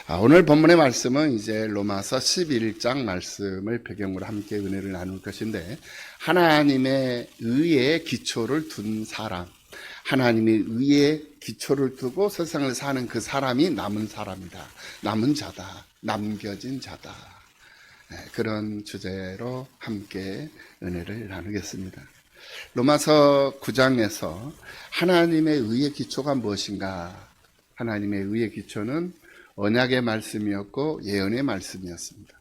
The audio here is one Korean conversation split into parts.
오늘 본문의 말씀은 이제 로마서 11장 말씀을 배경으로 함께 은혜를 나눌 것인데, 하나님의 의에 기초를 둔 사람, 하나님의 의에 기초를 두고 세상을 사는 그 사람이 남은 사람이다. 남은 자다. 남겨진 자다. 그런 주제로 함께 은혜를 나누겠습니다. 로마서 9장에서 하나님의 의의 기초가 무엇인가? 하나님의 의의 기초는 언약의 말씀이었고 예언의 말씀이었습니다.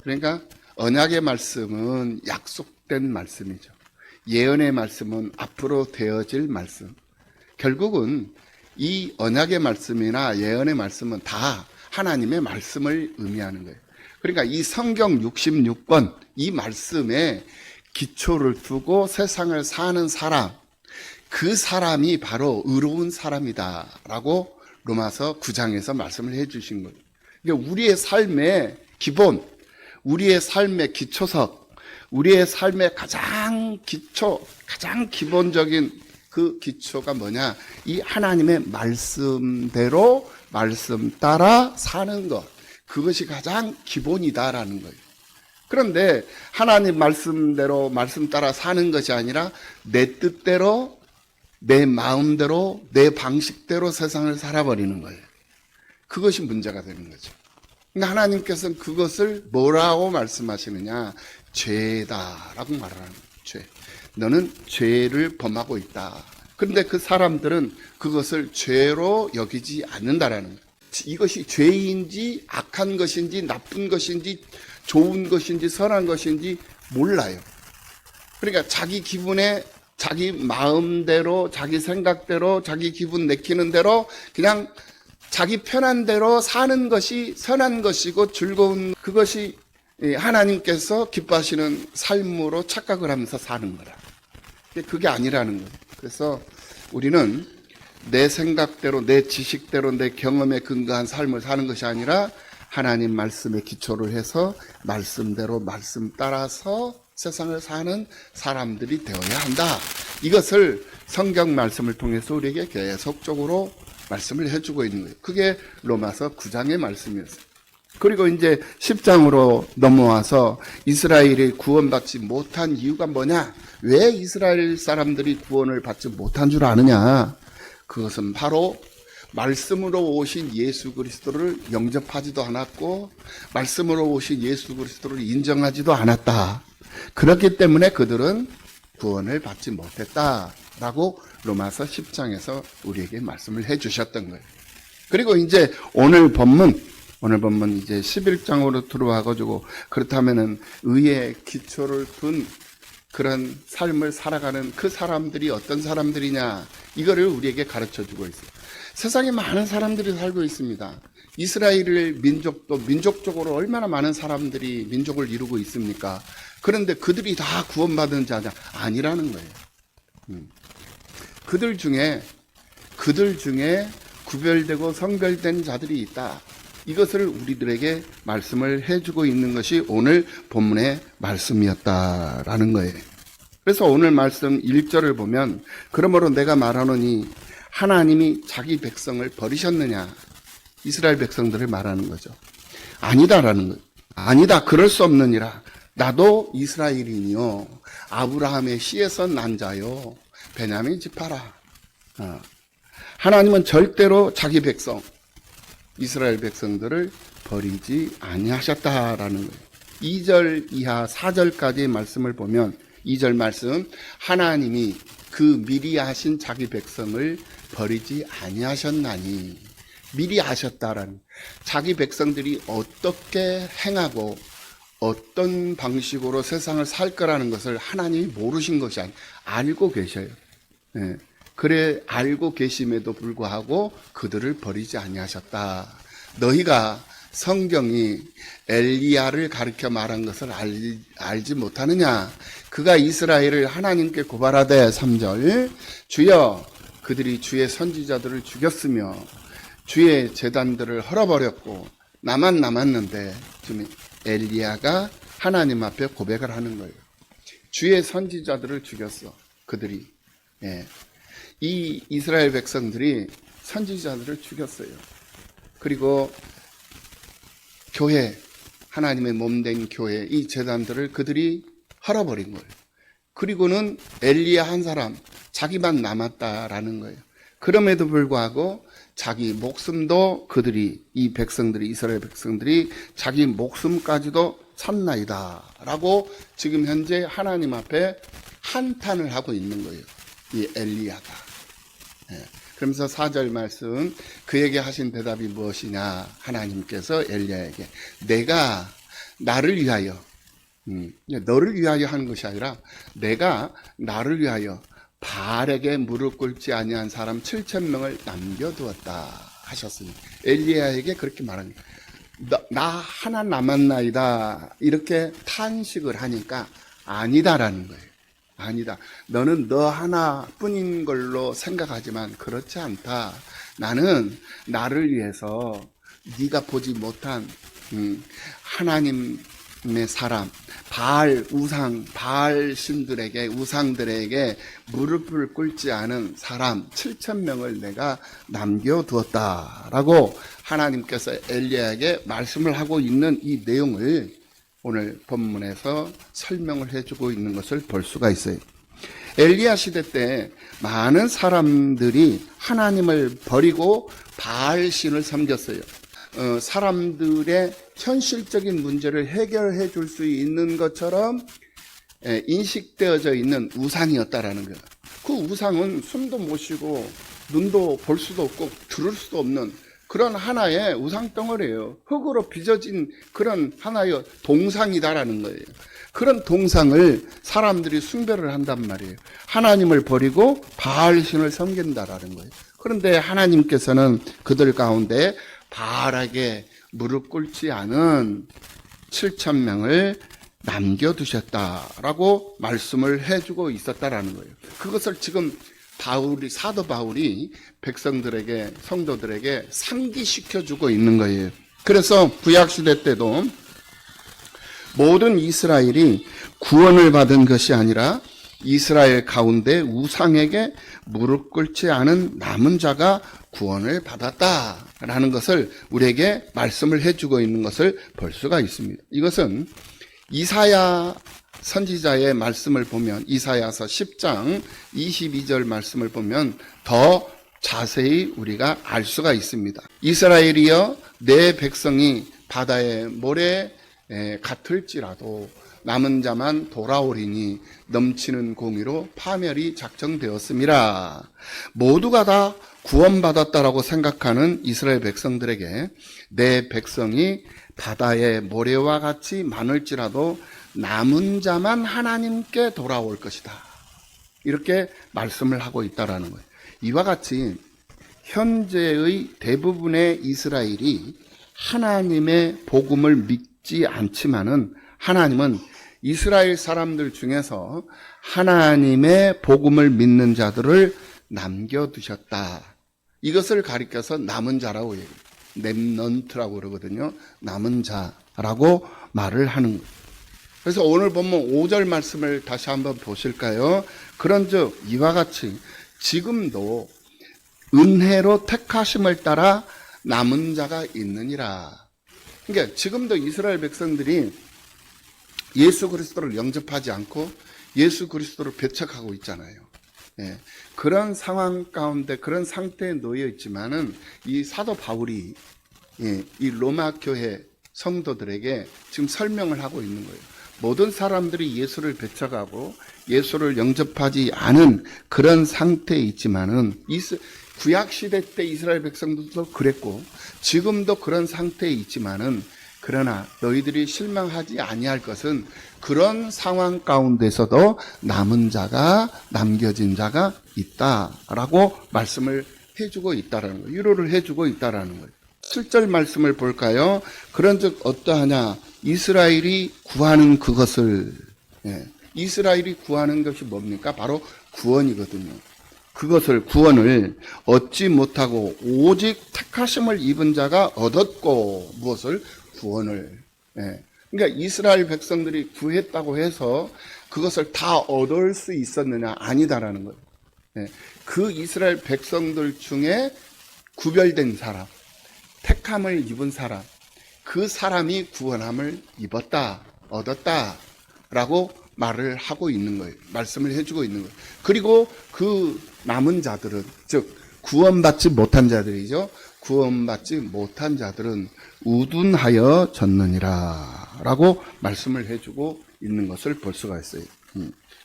그러니까 언약의 말씀은 약속된 말씀이죠. 예언의 말씀은 앞으로 되어질 말씀. 결국은 이 언약의 말씀이나 예언의 말씀은 다 하나님의 말씀을 의미하는 거예요. 그러니까 이 성경 66권 이 말씀에 기초를 두고 세상을 사는 사람, 그 사람이 바로 의로운 사람이다라고 로마서 9장에서 말씀을 해주신 거예요. 그러니까 우리의 삶의 기본, 우리의 삶의 기초석, 우리의 삶의 가장 기초, 가장 기본적인 그 기초가 뭐냐? 이 하나님의 말씀대로 말씀 따라 사는 것, 그것이 가장 기본이다라는 거예요. 그런데 하나님 말씀대로 말씀 따라 사는 것이 아니라 내 뜻대로, 내 마음대로, 내 방식대로 세상을 살아버리는 거예요. 그것이 문제가 되는 거죠. 그러니까 하나님께서는 그것을 뭐라고 말씀하시느냐? 죄다라고 말하는 거예요. 죄. 너는 죄를 범하고 있다. 그런데 그 사람들은 그것을 죄로 여기지 않는다라는 거예요. 이것이 죄인지 악한 것인지 나쁜 것인지 좋은 것인지 선한 것인지 몰라요. 그러니까 자기 기분에, 자기 마음대로, 자기 생각대로, 자기 기분 내키는 대로 그냥 자기 편한 대로 사는 것이 선한 것이고 즐거운 그것이 하나님께서 기뻐하시는 삶으로 착각을 하면서 사는 거라. 그게 아니라는 거예요. 그래서 우리는 내 생각대로, 내 지식대로, 내 경험에 근거한 삶을 사는 것이 아니라 하나님 말씀에 기초를 해서 말씀대로 말씀 따라서 세상을 사는 사람들이 되어야 한다. 이것을 성경 말씀을 통해서 우리에게 계속적으로 말씀을 해주고 있는 거예요. 그게 로마서 9장의 말씀이었어요. 그리고 이제 10장으로 넘어와서 이스라엘이 구원받지 못한 이유가 뭐냐? 왜 이스라엘 사람들이 구원을 받지 못한 줄 아느냐? 그것은 바로 말씀으로 오신 예수 그리스도를 영접하지도 않았고 말씀으로 오신 예수 그리스도를 인정하지도 않았다. 그렇기 때문에 그들은 구원을 받지 못했다라고 로마서 10장에서 우리에게 말씀을 해주셨던 거예요. 그리고 이제 오늘 본문 이제 11장으로 들어와가지고 그렇다면은 의의 기초를 둔 그런 삶을 살아가는 그 사람들이 어떤 사람들이냐, 이거를 우리에게 가르쳐 주고 있어요. 세상에 많은 사람들이 살고 있습니다. 이스라엘 민족도 민족적으로 얼마나 많은 사람들이 민족을 이루고 있습니까? 그런데 그들이 다 구원받은 자냐? 아니라는 거예요. 그들 중에 구별되고 성별된 자들이 있다. 이것을 우리들에게 말씀을 해주고 있는 것이 오늘 본문의 말씀이었다라는 거예요. 그래서 오늘 말씀 1절을 보면 그러므로 내가 말하노니 하나님이 자기 백성을 버리셨느냐? 이스라엘 백성들을 말하는 거죠. 아니다라는 거예요. 아니다, 그럴 수 없느니라. 나도 이스라엘인이요, 아브라함의 씨에서 난 자요, 베냐민 지파라. 하나님은 절대로 자기 백성, 이스라엘 백성들을 버리지 아니하셨다라는 거예요. 2절 이하 4절까지의 말씀을 보면 2절 말씀, 하나님이 그 미리 하신 자기 백성을 버리지 아니하셨나니, 미리 아셨다라는, 자기 백성들이 어떻게 행하고 어떤 방식으로 세상을 살 거라는 것을 하나님이 모르신 것이 아니에요. 알고 계셔요. 네. 그래 알고 계심에도 불구하고 그들을 버리지 아니하셨다. 너희가 성경이 엘리야를 가르쳐 말한 것을 알지 못하느냐? 그가 이스라엘을 하나님께 고발하되 3절 주여 그들이 주의 선지자들을 죽였으며 주의 제단들을 헐어버렸고 나만 남았는데, 지금 엘리야가 하나님 앞에 고백을 하는 거예요. 주의 선지자들을 죽였어. 그들이. 이 이스라엘 백성들이 선지자들을 죽였어요. 그리고 교회, 하나님의 몸된 교회, 이 제단들을 그들이 헐어버린 거예요. 그리고는 엘리야 한 사람, 자기만 남았다라는 거예요. 그럼에도 불구하고 자기 목숨도 그들이, 이 백성들이, 이스라엘 백성들이 자기 목숨까지도 샀나이다 라고 지금 현재 하나님 앞에 한탄을 하고 있는 거예요. 이 엘리야가. 그러면서 4절 말씀, 그에게 하신 대답이 무엇이냐? 하나님께서 엘리야에게 내가 나를 위하여, 너를 위하여 하는 것이 아니라 내가 나를 위하여 바알에게 무릎 꿇지 아니한 사람 7,000명을 남겨두었다 하셨으니 엘리야에게 그렇게 말합니다. 나 하나 남았나이다 이렇게 탄식을 하니까 아니다라는 거예요. 아니다. 너는 너 하나뿐인 걸로 생각하지만 그렇지 않다. 나는 나를 위해서 네가 보지 못한 하나님의 사람, 바알 우상, 바알 신들에게, 우상들에게 무릎을 꿇지 않은 사람 7,000명을 내가 남겨두었다라고 하나님께서 엘리야에게 말씀을 하고 있는 이 내용을 오늘 본문에서 설명을 해주고 있는 것을 볼 수가 있어요. 엘리야 시대 때 많은 사람들이 하나님을 버리고 바알 신을 섬겼어요. 사람들의 현실적인 문제를 해결해 줄 수 있는 것처럼 인식되어져 있는 우상이었다라는 거예요. 그 우상은 숨도 못 쉬고 눈도 볼 수도 없고 들을 수도 없는 그런 하나의 우상덩어리예요. 흙으로 빚어진 그런 하나의 동상이다라는 거예요. 그런 동상을 사람들이 숭배를 한단 말이에요. 하나님을 버리고 바알신을 섬긴다라는 거예요. 그런데 하나님께서는 그들 가운데 바알에게 무릎 꿇지 않은 7,000명을 남겨두셨다라고 말씀을 해주고 있었다라는 거예요. 그것을 지금 사도 바울이 백성들에게, 성도들에게 상기시켜주고 있는 거예요. 그래서 구약시대 때도 모든 이스라엘이 구원을 받은 것이 아니라 이스라엘 가운데 우상에게 무릎 꿇지 않은 남은 자가 구원을 받았다라는 것을 우리에게 말씀을 해주고 있는 것을 볼 수가 있습니다. 이것은 이사야 선지자의 말씀을 보면 이사야서 10장 22절 말씀을 보면 더 자세히 우리가 알 수가 있습니다. 이스라엘이여 내 백성이 바다의 모래 같을지라도 남은 자만 돌아오리니 넘치는 공의로 파멸이 작정되었음이라. 모두가 다 구원받았다라고 생각하는 이스라엘 백성들에게 내 백성이 바다의 모래와 같이 많을지라도 남은 자만 하나님께 돌아올 것이다. 이렇게 말씀을 하고 있다라는 거예요. 이와 같이 현재의 대부분의 이스라엘이 하나님의 복음을 믿지 않지만은 하나님은 이스라엘 사람들 중에서 하나님의 복음을 믿는 자들을 남겨두셨다. 이것을 가리켜서 남은 자라고 얘기해요. 렘넌트라고 그러거든요. 남은 자라고 말을 하는 거예요. 그래서 오늘 보면 5절 말씀을 다시 한번 보실까요? 그런즉 이와 같이 지금도 은혜로 택하심을 따라 남은 자가 있느니라. 그러니까 지금도 이스라엘 백성들이 예수 그리스도를 영접하지 않고 예수 그리스도를 배척하고 있잖아요. 그런 상황 가운데 그런 상태에 놓여 있지만은 이 사도 바울이 이 로마 교회 성도들에게 지금 설명을 하고 있는 거예요. 모든 사람들이 예수를 배척하고 예수를 영접하지 않은 그런 상태에 있지만은 구약 시대 때 이스라엘 백성들도 그랬고 지금도 그런 상태에 있지만은 그러나 너희들이 실망하지 아니할 것은 그런 상황 가운데서도 남은 자가 남겨진 자가 있다라고 말씀을 해주고 있다라는 거예요. 위로를 해주고 있다라는 거예요. 7절 말씀을 볼까요? 그런즉 어떠하냐? 이스라엘이 구하는 그것을 이스라엘이 구하는 것이 뭡니까? 바로 구원이거든요. 그것을 구원을 얻지 못하고 오직 택하심을 입은 자가 얻었고 무엇을? 구원을. 그러니까 이스라엘 백성들이 구했다고 해서 그것을 다 얻을 수 있었느냐? 아니다라는 거예요. 그 이스라엘 백성들 중에 구별된 사람, 택함을 입은 사람, 그 사람이 구원함을 입었다, 얻었다라고 말을 하고 있는 거예요. 말씀을 해주고 있는 거예요. 그리고 그 남은 자들은, 즉 구원받지 못한 자들이죠. 구원받지 못한 자들은 우둔하여 졌느니라 라고 말씀을 해주고 있는 것을 볼 수가 있어요.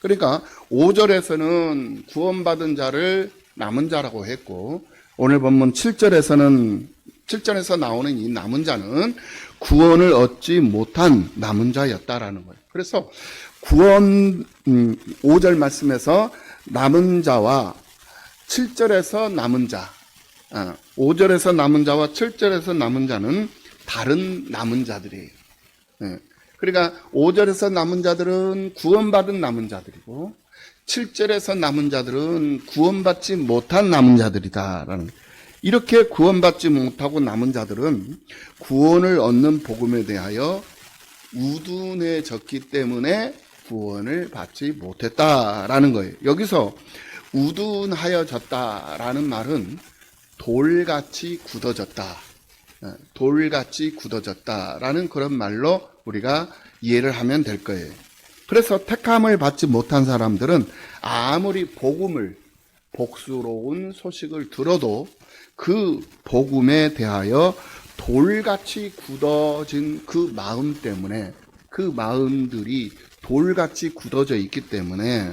그러니까 5절에서는 구원받은 자를 남은 자라고 했고, 오늘 본문 7절에서 나오는 이 남은 자는 구원을 얻지 못한 남은 자였다라는 거예요. 그래서 5절 말씀에서 남은 자와 7절에서 남은 자, 5절에서 남은 자와 7절에서 남은 자는 다른 남은 자들이에요. 그러니까 5절에서 남은 자들은 구원받은 남은 자들이고 7절에서 남은 자들은 구원받지 못한 남은 자들이다라는 거예요. 이렇게 구원받지 못하고 남은 자들은 구원을 얻는 복음에 대하여 우둔해졌기 때문에 구원을 받지 못했다라는 거예요. 여기서 우둔하여졌다라는 말은 돌같이 굳어졌다, 돌같이 굳어졌다라는 그런 말로 우리가 이해를 하면 될 거예요. 그래서 택함을 받지 못한 사람들은 아무리 복수로운 소식을 들어도 그 복음에 대하여 돌같이 굳어진 그 마음 때문에, 그 마음들이 돌같이 굳어져 있기 때문에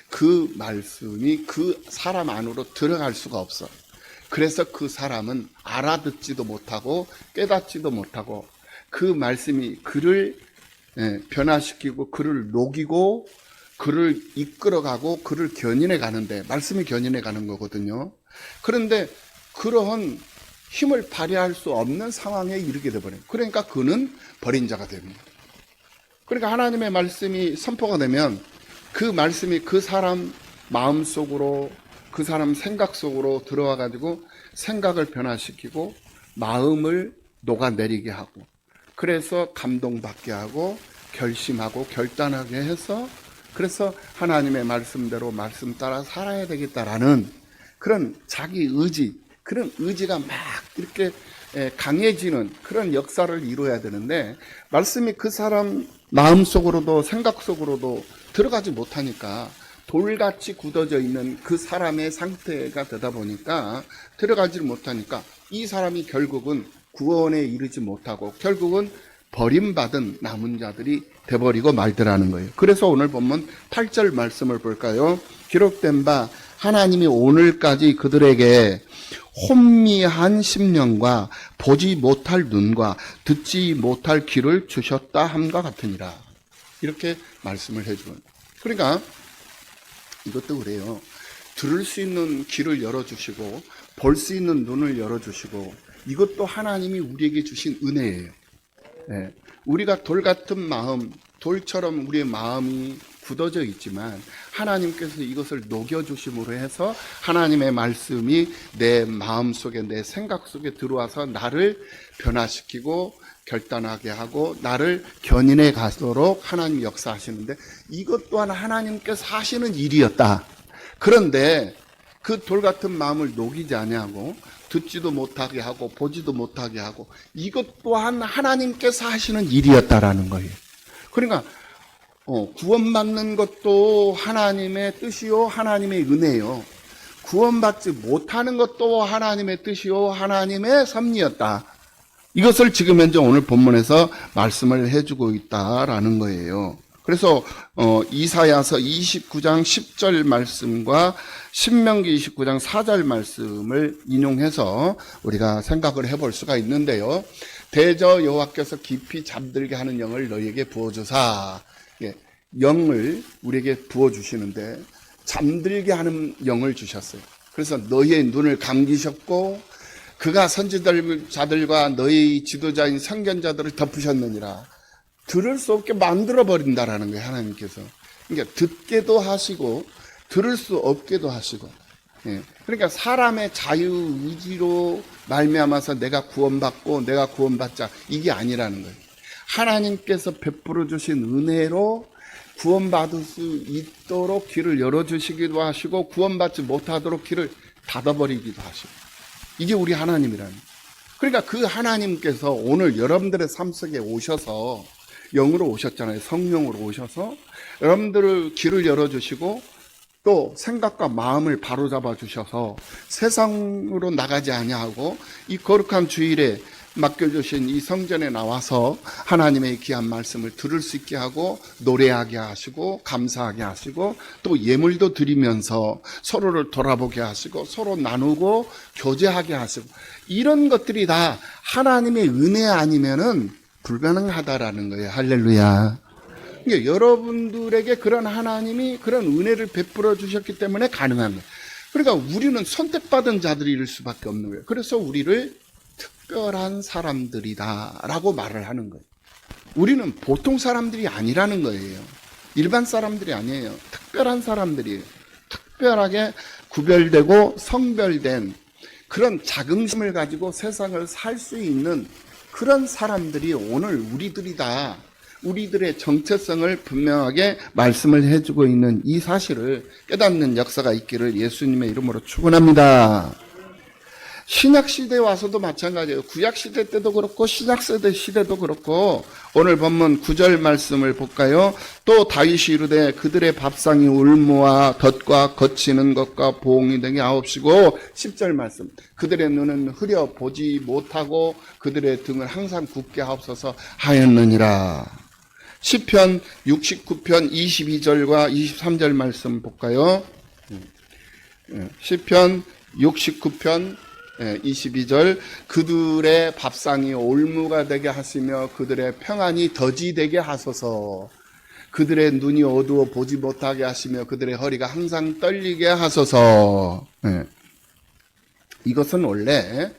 그 말씀이 그 사람 안으로 들어갈 수가 없어. 그래서 그 사람은 알아듣지도 못하고 깨닫지도 못하고 그 말씀이 그를 변화시키고 그를 녹이고 그를 이끌어가고 그를 견인해 가는데, 말씀이 견인해 가는 거거든요. 그런데 그러한 힘을 발휘할 수 없는 상황에 이르게 되버려요. 그러니까 그는 버린 자가 됩니다. 그러니까 하나님의 말씀이 선포가 되면 그 말씀이 그 사람 마음속으로, 그 사람 생각 속으로 들어와 가지고 생각을 변화시키고 마음을 녹아내리게 하고, 그래서 감동받게 하고 결심하고 결단하게 해서, 그래서 하나님의 말씀대로 말씀 따라 살아야 되겠다라는 그런 자기 의지, 그런 의지가 막 이렇게 강해지는 그런 역사를 이루어야 되는데, 말씀이 그 사람 마음속으로도 생각 속으로도 들어가지 못하니까 돌같이 굳어져 있는 그 사람의 상태가 되다 보니까, 들어가지 못하니까 이 사람이 결국은 구원에 이르지 못하고 결국은 버림받은 남은 자들이 돼버리고 말더라는 거예요. 그래서 오늘 본문 8절 말씀을 볼까요? 기록된 바 하나님이 오늘까지 그들에게 혼미한 심령과 보지 못할 눈과 듣지 못할 귀를 주셨다 함과 같으니라. 이렇게 말씀을 해주는. 그러니까 이것도 그래요. 들을 수 있는 귀를 열어주시고 볼 수 있는 눈을 열어주시고, 이것도 하나님이 우리에게 주신 은혜예요. 우리가 돌 같은 마음, 돌처럼 우리의 마음이 굳어져 있지만 하나님께서 이것을 녹여주심으로 해서 하나님의 말씀이 내 마음 속에, 내 생각 속에 들어와서 나를 변화시키고 결단하게 하고 나를 견인해 가도록 하나님 역사하시는데, 이것 또한 하나님께서 하시는 일이었다. 그런데 그 돌 같은 마음을 녹이지 아니하고 듣지도 못하게 하고 보지도 못하게 하고, 이것 또한 하나님께서 하시는 일이었다라는 거예요. 그러니까 구원받는 것도 하나님의 뜻이요 하나님의 은혜요, 구원받지 못하는 것도 하나님의 뜻이요 하나님의 섭리였다. 이것을 지금 현재 오늘 본문에서 말씀을 해주고 있다라는 거예요. 그래서 이사야서 29장 10절 말씀과 신명기 29장 4절 말씀을 인용해서 우리가 생각을 해볼 수가 있는데요. 대저 여호와께서 깊이 잠들게 하는 영을 너희에게 부어주사. 영을 우리에게 부어주시는데 잠들게 하는 영을 주셨어요. 그래서 너희의 눈을 감기셨고 그가 선지자들과 너희 지도자인 선견자들을 덮으셨느니라. 들을 수 없게 만들어버린다라는 거예요, 하나님께서. 그러니까 듣게도 하시고 들을 수 없게도 하시고. 그러니까 사람의 자유의지로 말미암아서 내가 구원받고 내가 구원받자, 이게 아니라는 거예요. 하나님께서 베풀어 주신 은혜로 구원받을 수 있도록 길을 열어주시기도 하시고 구원받지 못하도록 길을 닫아버리기도 하시고, 이게 우리 하나님이라는 거예요. 그러니까 그 하나님께서 오늘 여러분들의 삶 속에 오셔서 영으로 오셨잖아요. 성령으로 오셔서 여러분들을 길을 열어주시고 또 생각과 마음을 바로잡아 주셔서 세상으로 나가지 아니하고 이 거룩한 주일에 맡겨주신 이 성전에 나와서 하나님의 귀한 말씀을 들을 수 있게 하고 노래하게 하시고 감사하게 하시고 또 예물도 드리면서 서로를 돌아보게 하시고 서로 나누고 교제하게 하시고 이런 것들이 다 하나님의 은혜 아니면은 불가능하다라는 거예요. 할렐루야. 그러니까 여러분들에게 그런 하나님이 그런 은혜를 베풀어 주셨기 때문에 가능한 거예요. 그러니까 우리는 선택받은 자들일 수밖에 없는 거예요. 그래서 우리를 특별한 사람들이다라고 말을 하는 거예요. 우리는 보통 사람들이 아니라는 거예요. 일반 사람들이 아니에요. 특별한 사람들이에요. 특별하게 구별되고 성별된 그런 자긍심을 가지고 세상을 살 수 있는 그런 사람들이 오늘 우리들이다. 우리들의 정체성을 분명하게 말씀을 해주고 있는 이 사실을 깨닫는 역사가 있기를 예수님의 이름으로 축원합니다. 신약시대에 와서도 마찬가지예요. 구약시대 때도 그렇고 신약시대도 그렇고 오늘 본문 9절 말씀을 볼까요? 또 다윗이 이르되 그들의 밥상이 울무와 덫과 거치는 것과 봉이 되게 하옵시고 10절 말씀 그들의 눈은 흐려 보지 못하고 그들의 등을 항상 굽게 하옵소서 하였느니라. 시편 69편 22절과 23절 말씀 볼까요? 시편 69편 22절 그들의 밥상이 올무가 되게 하시며 그들의 평안이 덫이 되게 하소서. 그들의 눈이 어두워 보지 못하게 하시며 그들의 허리가 항상 떨리게 하소서. 이것은 원래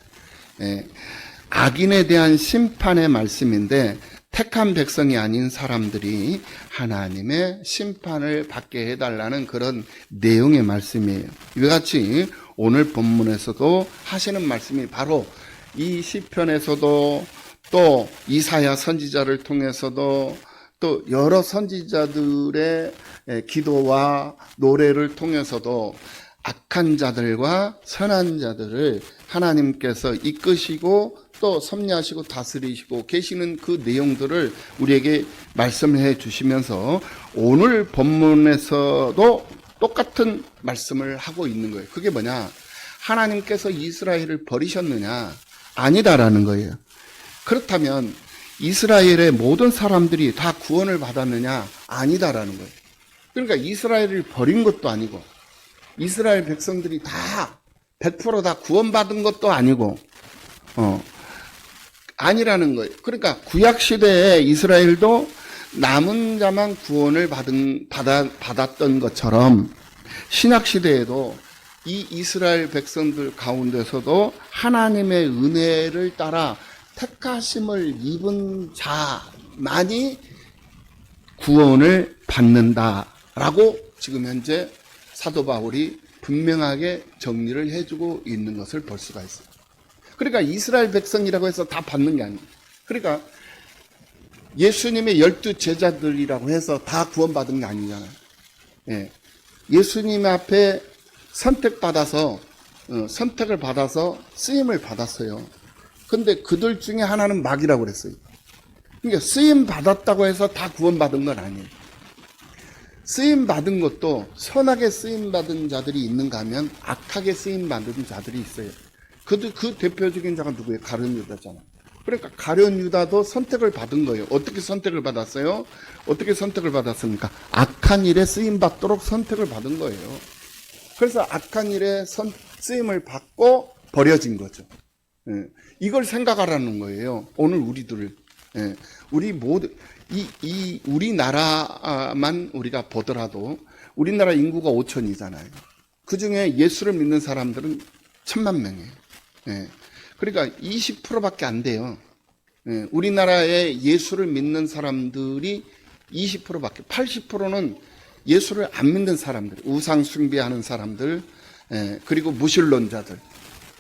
악인에 대한 심판의 말씀인데 택한 백성이 아닌 사람들이 하나님의 심판을 받게 해달라는 그런 내용의 말씀이에요. 이와 같이 오늘 본문에서도 하시는 말씀이 바로 이 시편에서도 또 이사야 선지자를 통해서도 또 여러 선지자들의 기도와 노래를 통해서도 악한 자들과 선한 자들을 하나님께서 이끄시고 또 섭리하시고 다스리시고 계시는 그 내용들을 우리에게 말씀해 주시면서 오늘 본문에서도 똑같은 말씀을 하고 있는 거예요. 그게 뭐냐? 하나님께서 이스라엘을 버리셨느냐? 아니다라는 거예요. 그렇다면 이스라엘의 모든 사람들이 다 구원을 받았느냐? 아니다라는 거예요. 그러니까 이스라엘을 버린 것도 아니고 이스라엘 백성들이 다 100% 다 구원받은 것도 아니고 아니라는 거예요. 그러니까 구약시대에 이스라엘도 남은 자만 구원을 받았던 것처럼 신약시대에도 이 이스라엘 백성들 가운데서도 하나님의 은혜를 따라 택하심을 입은 자만이 구원을 받는다라고 지금 현재 사도 바울이 분명하게 정리를 해주고 있는 것을 볼 수가 있어요. 그러니까 이스라엘 백성이라고 해서 다 받는 게 아니에요. 그러니까 예수님의 12 제자들이라고 해서 다 구원받은 게 아니잖아요. 예수님 앞에 선택을 받아서 쓰임을 받았어요. 근데 그들 중에 하나는 마귀라고 그랬어요. 그러니까 쓰임 받았다고 해서 다 구원받은 건 아니에요. 쓰임 받은 것도 선하게 쓰임 받은 자들이 있는가 하면 악하게 쓰임 받은 자들이 있어요. 그 대표적인 자가 누구예요? 가룟 유다잖아요. 그러니까 가룟 유다도 선택을 받은 거예요. 어떻게 선택을 받았어요? 어떻게 선택을 받았습니까? 악한 일에 쓰임 받도록 선택을 받은 거예요. 그래서 악한 일에 쓰임을 받고 버려진 거죠. 이걸 생각하라는 거예요. 오늘 우리들을 우리 모두 우리나라만 우리가 보더라도 우리나라 인구가 5천이잖아요. 그 중에 예수를 믿는 사람들은 1,000만 명이에요. 그러니까 20%밖에 안 돼요. 우리나라에 예수를 믿는 사람들이 20%밖에, 80%는 예수를 안 믿는 사람들, 우상 숭배하는 사람들, 그리고 무신론자들,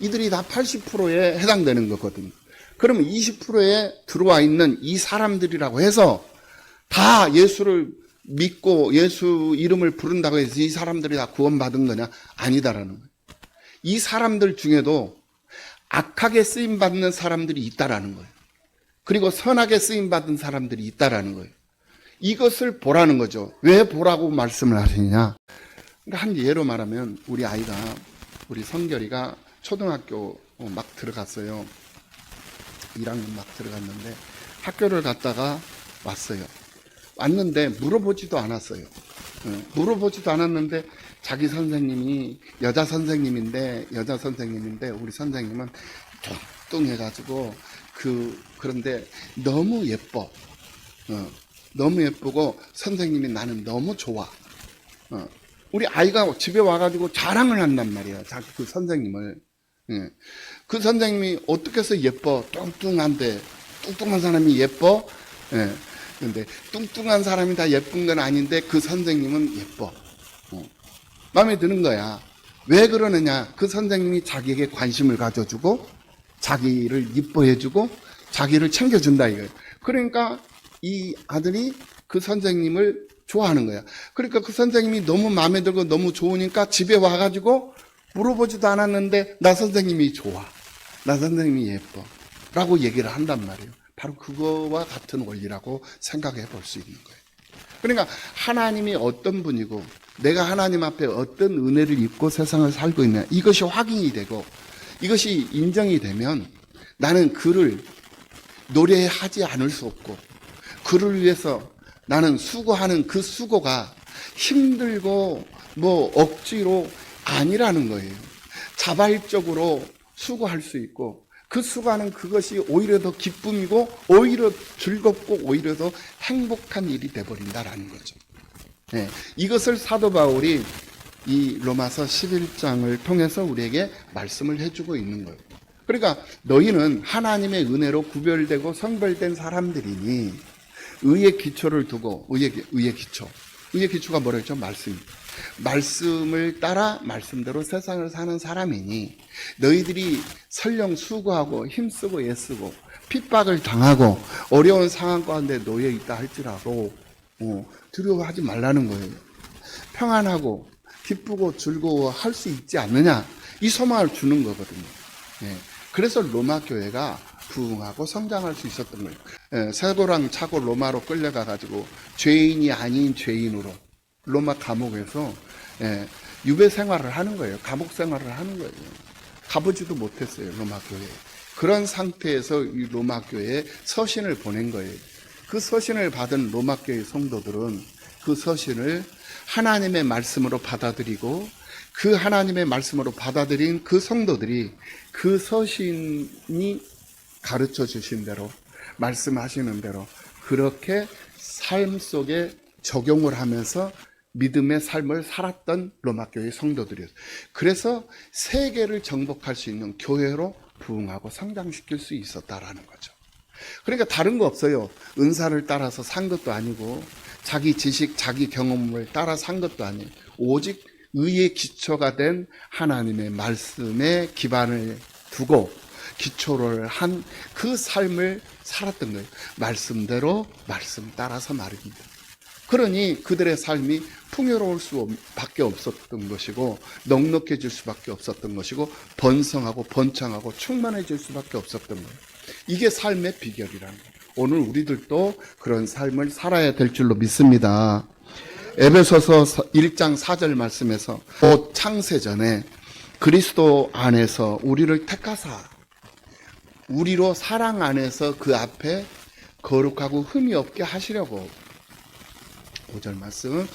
이들이 다 80%에 해당되는 거거든요. 그러면 20%에 들어와 있는 이 사람들이라고 해서 다 예수를 믿고 예수 이름을 부른다고 해서 이 사람들이 다 구원받은 거냐? 아니다라는 거예요. 이 사람들 중에도 악하게 쓰임받는 사람들이 있다라는 거예요. 그리고 선하게 쓰임받은 사람들이 있다라는 거예요. 이것을 보라는 거죠. 왜 보라고 말씀을 하시느냐. 그러니까 한 예로 말하면 우리 성결이가 초등학교 막 들어갔어요. 1학년 막 들어갔는데 학교를 갔다가 왔는데 물어보지도 않았어요. 물어보지도 않았는데 자기 선생님이 여자 선생님인데 우리 선생님은 뚱뚱해가지고 그런데 너무 예뻐. 너무 예쁘고 선생님이 나는 너무 좋아. 우리 아이가 집에 와가지고 자랑을 한단 말이야. 자기 그 선생님을. 그 선생님이 어떻게 해서 예뻐? 뚱뚱한 사람이 예뻐? 근데 뚱뚱한 사람이 다 예쁜 건 아닌데 그 선생님은 예뻐. 마음에 드는 거야. 왜 그러느냐? 그 선생님이 자기에게 관심을 가져주고 자기를 이뻐해주고 자기를 챙겨준다 이거예요. 그러니까 이 아들이 그 선생님을 좋아하는 거야. 그러니까 그 선생님이 너무 마음에 들고 너무 좋으니까 집에 와가지고 물어보지도 않았는데 나 선생님이 좋아. 나 선생님이 예뻐. 라고 얘기를 한단 말이에요. 바로 그거와 같은 원리라고 생각해 볼 수 있는 거예요. 그러니까 하나님이 어떤 분이고 내가 하나님 앞에 어떤 은혜를 입고 세상을 살고 있냐 이것이 확인이 되고 이것이 인정이 되면 나는 그를 노래하지 않을 수 없고 그를 위해서 나는 수고하는 그 수고가 힘들고 억지로 아니라는 거예요. 자발적으로 수고할 수 있고 그 수고하는 그것이 오히려 더 기쁨이고 오히려 즐겁고 오히려 더 행복한 일이 돼버린다라는 거죠. 이것을 사도 바울이 이 로마서 11장을 통해서 우리에게 말씀을 해주고 있는 거예요. 그러니까 너희는 하나님의 은혜로 구별되고 성별된 사람들이니 의의 기초를 두고 의의 기초가 뭐랬죠? 말씀을 따라 말씀대로 세상을 사는 사람이니 너희들이 설령 수고하고 힘쓰고 애쓰고 핍박을 당하고 어려운 상황 가운데 놓여 있다 할지라도 두려워하지 말라는 거예요. 평안하고 기쁘고 즐거워할 수 있지 않느냐 이 소망을 주는 거거든요. 그래서 로마 교회가 부흥하고 성장할 수 있었던 거예요. 사도랑 차고 로마로 끌려가가지고 죄인이 아닌 죄인으로 로마 감옥에서 유배 생활을 하는 거예요. 감옥 생활을 하는 거예요. 가보지도 못했어요. 로마 교회에. 그런 상태에서 이 로마 교회에 서신을 보낸 거예요. 그 서신을 받은 로마 교회 성도들은 그 서신을 하나님의 말씀으로 받아들이고 그 하나님의 말씀으로 받아들인 그 성도들이 그 서신이 가르쳐 주신 대로 말씀하시는 대로 그렇게 삶 속에 적용을 하면서 믿음의 삶을 살았던 로마교회 성도들이었어요. 그래서 세계를 정복할 수 있는 교회로 부흥하고 성장시킬 수 있었다라는 거죠. 그러니까 다른 거 없어요. 은사를 따라서 산 것도 아니고 자기 지식, 자기 경험을 따라 산 것도 아니에요. 오직 의의 기초가 된 하나님의 말씀에 기반을 두고 기초를 한 그 삶을 살았던 거예요. 말씀대로 말씀 따라서 말입니다. 그러니 그들의 삶이 풍요로울 수밖에 없었던 것이고 넉넉해질 수밖에 없었던 것이고 번성하고 번창하고 충만해질 수밖에 없었던 거예요. 이게 삶의 비결이라는 거예요. 오늘 우리들도 그런 삶을 살아야 될 줄로 믿습니다. 에베소서 1장 4절 말씀에서 곧 창세전에 그리스도 안에서 우리를 택하사 우리로 사랑 안에서 그 앞에 거룩하고 흠이 없게 하시려고 5절 말씀은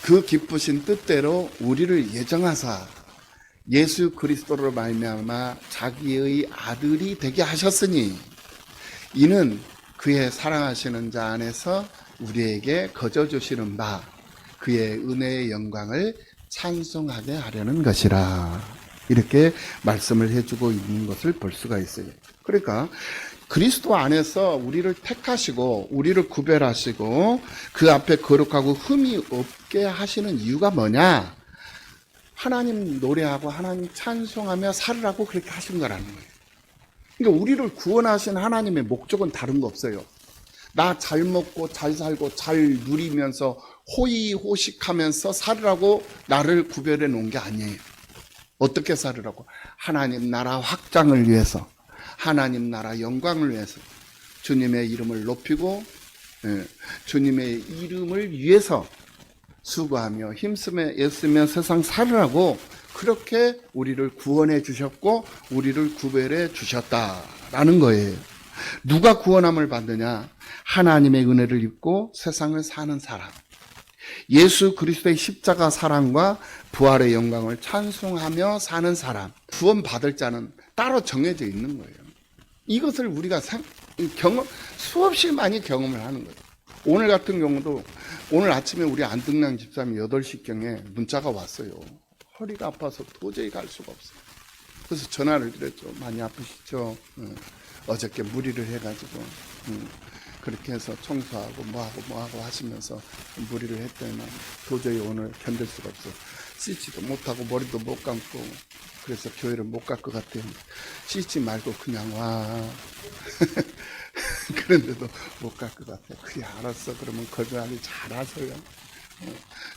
그 기쁘신 뜻대로 우리를 예정하사 예수 그리스도로 말미암아 자기의 아들이 되게 하셨으니 이는 그의 사랑하시는 자 안에서 우리에게 거저 주시는 바 그의 은혜의 영광을 찬송하게 하려는 것이라 이렇게 말씀을 해주고 있는 것을 볼 수가 있어요. 그러니까 그리스도 안에서 우리를 택하시고 우리를 구별하시고 그 앞에 거룩하고 흠이 없게 하시는 이유가 뭐냐? 하나님 노래하고 하나님 찬송하며 살으라고 그렇게 하신 거라는 거예요. 그러니까 우리를 구원하신 하나님의 목적은 다른 거 없어요. 나 잘 먹고 잘 살고 잘 누리면서 호의호식하면서 살으라고 나를 구별해 놓은 게 아니에요. 어떻게 살으라고? 하나님 나라 확장을 위해서, 하나님 나라 영광을 위해서, 주님의 이름을 높이고 주님의 이름을 위해서 수고하며 힘쓰며 애쓰며 세상 살으라고 그렇게 우리를 구원해 주셨고 우리를 구별해 주셨다라는 거예요. 누가 구원함을 받느냐? 하나님의 은혜를 입고 세상을 사는 사람. 예수 그리스도의 십자가 사랑과 부활의 영광을 찬송하며 사는 사람. 구원 받을 자는 따로 정해져 있는 거예요. 이것을 우리가 수없이 많이 경험을 하는 거죠. 오늘 같은 경우도 오늘 아침에 우리 안등랑 집사님 8시경에 문자가 왔어요. 허리가 아파서 도저히 갈 수가 없어요. 그래서 전화를 드렸죠. 많이 아프시죠? 어저께 무리를 해가지고 그렇게 해서 청소하고 뭐하고 하시면서 무리를 했더니 도저히 오늘 견딜 수가 없어. 씻지도 못하고 머리도 못 감고 그래서 교회를 못 갈 것 같아요. 씻지 말고 그냥 와. 그런데도 못 갈 것 같아요. 그래 알았어. 그러면 건강관리 잘 하세요.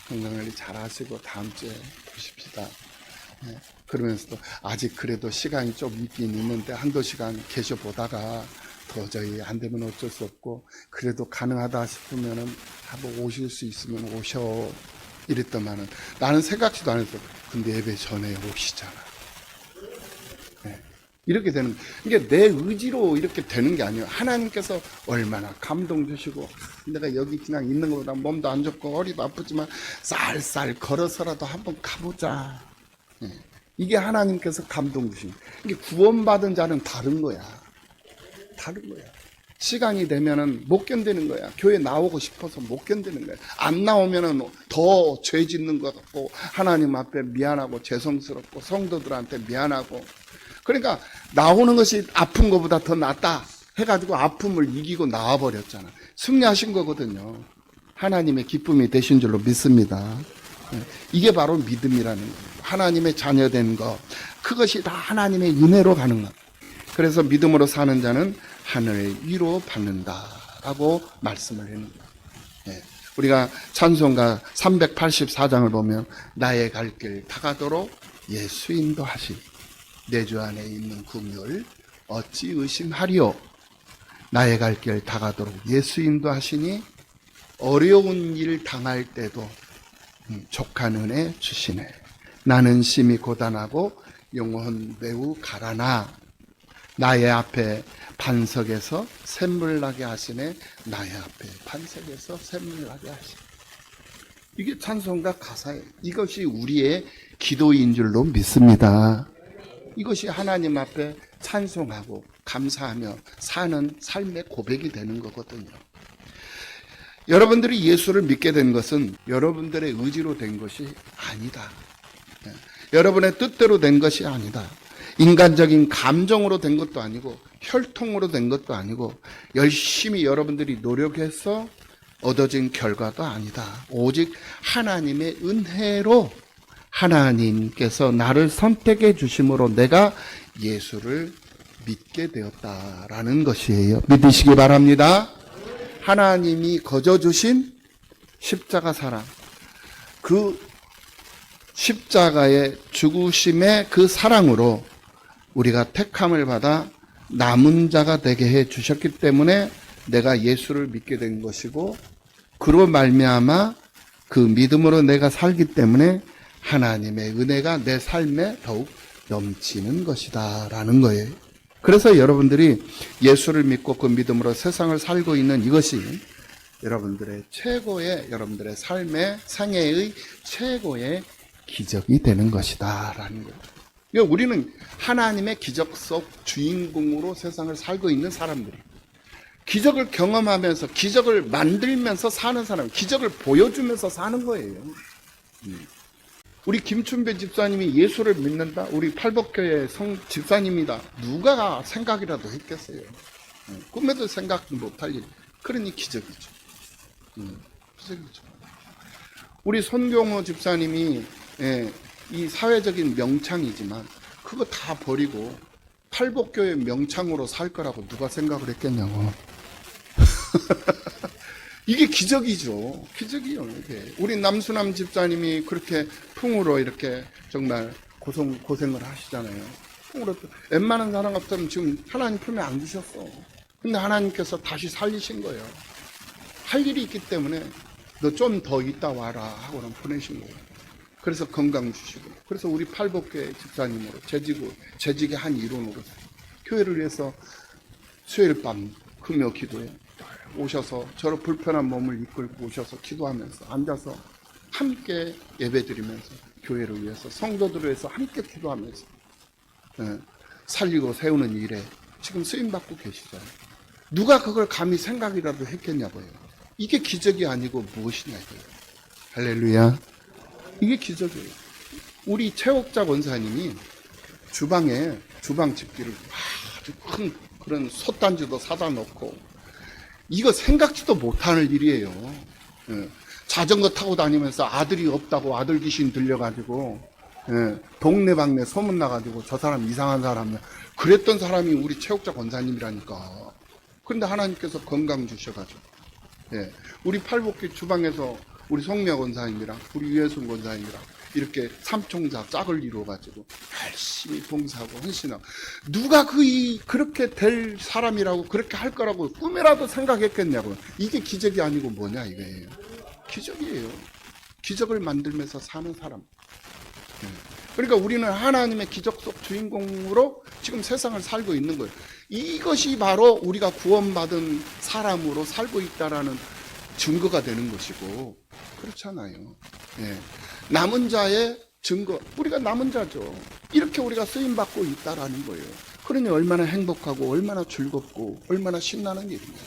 건강관리 잘 하시고 다음 주에 보십시다. 그러면서도 아직 그래도 시간이 좀 있긴 있는데 한두 시간 계셔보다가 도저히 안 되면 어쩔 수 없고 그래도 가능하다 싶으면은 한번 오실 수 있으면 오셔 이랬더만은 나는 생각지도 않았어. 근데 예배 전에 오시잖아. 이렇게 되는, 이게 내 의지로 이렇게 되는 게 아니에요. 하나님께서 얼마나 감동 주시고, 내가 여기 그냥 있는 것보다 몸도 안 좋고, 허리도 아프지만, 쌀쌀 걸어서라도 한번 가보자. 이게 하나님께서 감동 주신. 이게 구원받은 자는 다른 거야. 다른 거야. 시간이 되면은 못 견디는 거야. 교회 나오고 싶어서 못 견디는 거야. 안 나오면은 더 죄 짓는 것 같고, 하나님 앞에 미안하고, 죄송스럽고, 성도들한테 미안하고, 그러니까 나오는 것이 아픈 것보다 더 낫다 해가지고 아픔을 이기고 나와버렸잖아. 승리하신 거거든요. 하나님의 기쁨이 되신 줄로 믿습니다. 이게 바로 믿음이라는 거예요. 하나님의 자녀된 거. 그것이 다 하나님의 은혜로 가는 것. 그래서 믿음으로 사는 자는 하늘 위로 받는다라고 말씀을 했는 거예요. 우리가 찬송가 384장을 보면 나의 갈 길 다가도록 예수 인도하시. 내 주 안에 있는 긍휼 어찌 의심하리요. 나의 갈 길 다가도록 예수 인도하시니 어려운 일 당할 때도 족한 은혜 주시네. 나는 심히 고단하고 영혼 매우 가라나 나의 앞에 반석에서 샘물 나게 하시네. 나의 앞에 반석에서 샘물 나게 하시네. 이게 찬송가 가사예요. 이것이 우리의 기도인 줄로 믿습니다. 이것이 하나님 앞에 찬송하고 감사하며 사는 삶의 고백이 되는 거거든요. 여러분들이 예수를 믿게 된 것은 여러분들의 의지로 된 것이 아니다. 여러분의 뜻대로 된 것이 아니다. 인간적인 감정으로 된 것도 아니고 혈통으로 된 것도 아니고 열심히 여러분들이 노력해서 얻어진 결과도 아니다. 오직 하나님의 은혜로 하나님께서 나를 선택해 주심으로 내가 예수를 믿게 되었다라는 것이에요. 믿으시기 바랍니다. 하나님이 거저 주신 십자가 사랑, 그 십자가의 죽으심의 그 사랑으로 우리가 택함을 받아 남은 자가 되게 해 주셨기 때문에 내가 예수를 믿게 된 것이고, 그로 말미암아 그 믿음으로 내가 살기 때문에 하나님의 은혜가 내 삶에 더욱 넘치는 것이다 라는 거예요. 그래서 여러분들이 예수를 믿고 그 믿음으로 세상을 살고 있는 이것이 여러분들의 최고의, 여러분들의 삶의 생애의 최고의 기적이 되는 것이다 라는 거예요. 그러니까 우리는 하나님의 기적 속 주인공으로 세상을 살고 있는 사람들이, 기적을 경험하면서 기적을 만들면서 사는 사람, 기적을 보여주면서 사는 거예요. 우리 김춘배 집사님이 예수를 믿는다? 우리 팔복교회 집사님이다. 누가 생각이라도 했겠어요? 꿈에도 생각도 못할 일. 그러니 기적이죠. 기적이죠. 우리 손경호 집사님이 이 사회적인 명창이지만 그거 다 버리고 팔복교회 명창으로 살 거라고 누가 생각을 했겠냐고. 이게 기적이죠. 기적이요. 이게. 우리 남수남 집사님이 그렇게 풍으로 이렇게 정말 고생을 하시잖아요. 웬만한 사람 같으면 지금 하나님 품에 안 주셨어. 근데 하나님께서 다시 살리신 거예요. 할 일이 있기 때문에 너 좀 더 있다 와라 하고는 보내신 거예요. 그래서 건강 주시고, 그래서 우리 팔복교회 집사님으로 재직의 한 일원으로 교회를 위해서 수요일 밤 금요 기도에 오셔서 저런 불편한 몸을 이끌고 오셔서 기도하면서 앉아서 함께 예배드리면서 교회를 위해서 성도들을 위해서 함께 기도하면서 살리고 세우는 일에 지금 쓰임받고 계시잖아요. 누가 그걸 감히 생각이라도 했겠냐고요. 이게 기적이 아니고 무엇이냐 이거예요. 할렐루야. 이게 기적이에요. 우리 최옥자 권사님이 주방에 주방 집기를 아주 큰 그런 솥단지도 사다 놓고, 이거 생각지도 못하는 일이에요. 자전거 타고 다니면서 아들이 없다고 아들 귀신 들려가지고 동네방네 소문나가지고 저 사람 이상한 사람이야 그랬던 사람이 우리 최옥자 권사님이라니까. 그런데 하나님께서 건강 주셔가지고 우리 팔복교 주방에서 우리 송미아 권사님이랑 우리 유혜순 권사님이랑 이렇게 삼총사 짝을 이루어가지고 열심히 봉사하고 헌신하고, 누가 그렇게 될 사람이라고 그렇게 할 거라고 꿈에라도 생각했겠냐고요. 이게 기적이 아니고 뭐냐 이거예요. 기적이에요. 기적을 만들면서 사는 사람. 그러니까 우리는 하나님의 기적 속 주인공으로 지금 세상을 살고 있는 거예요. 이것이 바로 우리가 구원받은 사람으로 살고 있다라는 증거가 되는 것이고, 그렇잖아요. 남은 자의 증거, 우리가 남은 자죠. 이렇게 우리가 쓰임받고 있다라는 거예요. 그러니 얼마나 행복하고 얼마나 즐겁고 얼마나 신나는 일입니다.